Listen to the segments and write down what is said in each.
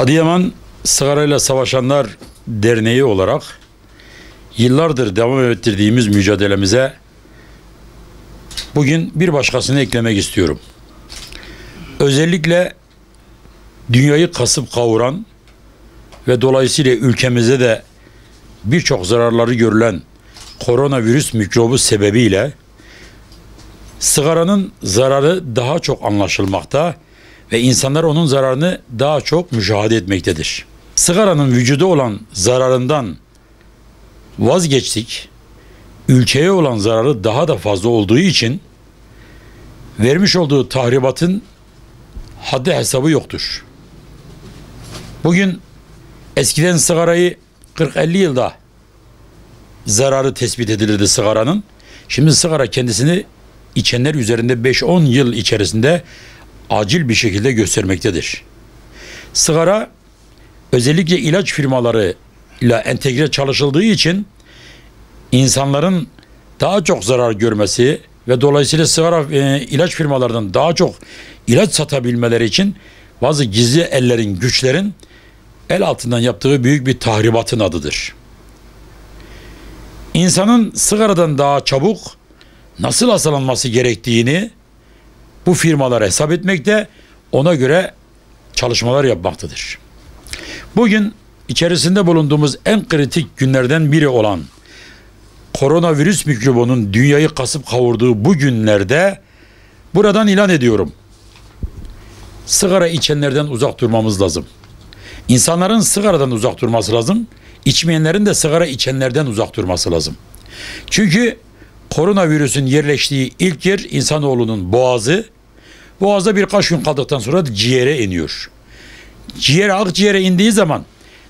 Adıyaman Sigarayla Savaşanlar Derneği olarak yıllardır devam ettirdiğimiz mücadelemize bugün bir başkasını eklemek istiyorum. Özellikle dünyayı kasıp kavuran ve dolayısıyla ülkemize de birçok zararları görülen koronavirüs mikrobu sebebiyle sigaranın zararı daha çok anlaşılmakta ve insanlar onun zararını daha çok müşahede etmektedir. Sigaranın vücuda olan zararından vazgeçtik. Ülkeye olan zararı daha da fazla olduğu için vermiş olduğu tahribatın haddi hesabı yoktur. Bugün eskiden sigarayı 40-50 yılda zararı tespit edilirdi sigaranın. Şimdi sigara kendisini içenler üzerinde 5-10 yıl içerisinde acil bir şekilde göstermektedir. Sigara özellikle ilaç firmalarıyla entegre çalışıldığı için insanların daha çok zarar görmesi ve dolayısıyla sigara ilaç firmalarından daha çok ilaç satabilmeleri için bazı gizli ellerin, güçlerin el altından yaptığı büyük bir tahribatın adıdır. İnsanın sigaradan daha çabuk nasıl hastalanması gerektiğini bu firmalar hesap etmekte, ona göre çalışmalar yapmaktadır. Bugün içerisinde bulunduğumuz en kritik günlerden biri olan koronavirüs mikrobunun dünyayı kasıp kavurduğu bu günlerde buradan ilan ediyorum. Sigara içenlerden uzak durmamız lazım. İnsanların sigaradan uzak durması lazım. İçmeyenlerin de sigara içenlerden uzak durması lazım. Çünkü koronavirüsün yerleştiği ilk yer insanoğlunun boğazı. Boğazda birkaç gün kaldıktan sonra ciğere iniyor. Akciğere indiği zaman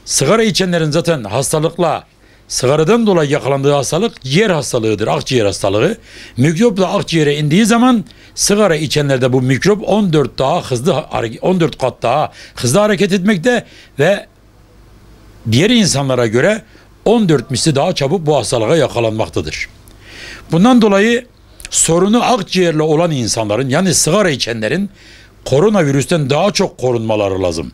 sigara içenlerin zaten hastalıkla, sigaradan dolayı yakalandığı hastalık ciğer hastalığıdır, akciğer hastalığı. Mikrop da akciğere indiği zaman sigara içenlerde bu mikrop 14 kat daha hızlı hareket etmekte ve diğer insanlara göre 14 misli daha çabuk bu hastalığa yakalanmaktadır. Bundan dolayı sorunu akciğerle olan insanların, yani sigara içenlerin koronavirüsten daha çok korunmaları lazım.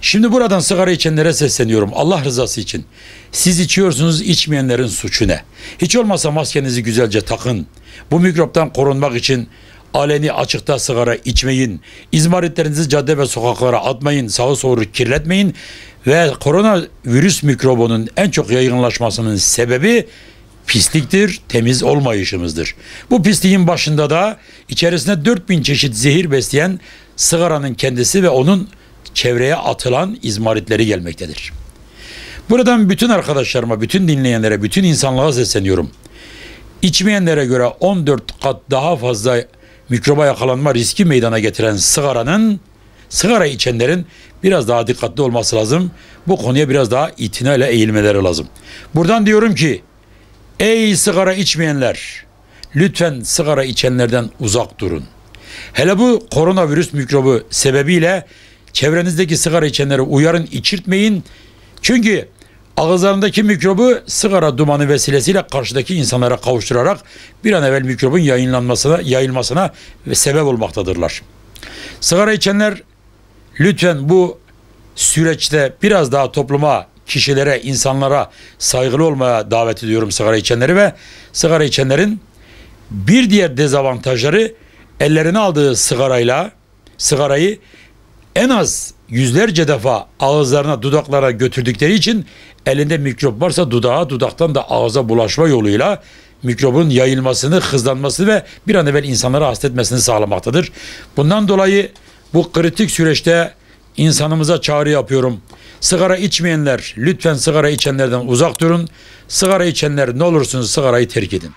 Şimdi buradan sigara içenlere sesleniyorum Allah rızası için. Siz içiyorsunuz, içmeyenlerin suçu ne? Hiç olmazsa maskenizi güzelce takın. Bu mikroptan korunmak için aleni açıkta sigara içmeyin. İzmaritlerinizi cadde ve sokaklara atmayın. Sağı solu kirletmeyin. Ve koronavirüs mikrobunun en çok yaygınlaşmasının sebebi pisliktir, temiz olmayışımızdır. Bu pisliğin başında da içerisinde 4000 çeşit zehir besleyen sigaranın kendisi ve onun çevreye atılan izmaritleri gelmektedir. Buradan bütün arkadaşlarıma, bütün dinleyenlere, bütün insanlığa sesleniyorum. İçmeyenlere göre 14 kat daha fazla mikroba yakalanma riski meydana getiren sigara içenlerin biraz daha dikkatli olması lazım. Bu konuya biraz daha itinayla eğilmeleri lazım. Buradan diyorum ki, ey sigara içmeyenler, lütfen sigara içenlerden uzak durun. Hele bu koronavirüs mikrobu sebebiyle çevrenizdeki sigara içenleri uyarın, içirtmeyin. Çünkü ağızlarındaki mikrobu sigara dumanı vesilesiyle karşıdaki insanlara kavuşturarak bir an evvel mikrobun yayılmasına ve sebep olmaktadırlar. Sigara içenler lütfen bu süreçte biraz daha topluma, kişilere, insanlara saygılı olmaya davet ediyorum sigara içenleri ve sigara içenlerin bir diğer dezavantajları ellerine aldığı sigarayı en az yüzlerce defa ağızlarına, dudaklara götürdükleri için elinde mikrop varsa dudaktan da ağza bulaşma yoluyla mikrobun yayılmasını, hızlanması ve bir an evvel insanlara hasta etmesini sağlamaktadır. Bundan dolayı bu kritik süreçte insanımıza çağrı yapıyorum. Sigara içmeyenler lütfen sigara içenlerden uzak durun. Sigara içenler ne olursunuz sigarayı terk edin.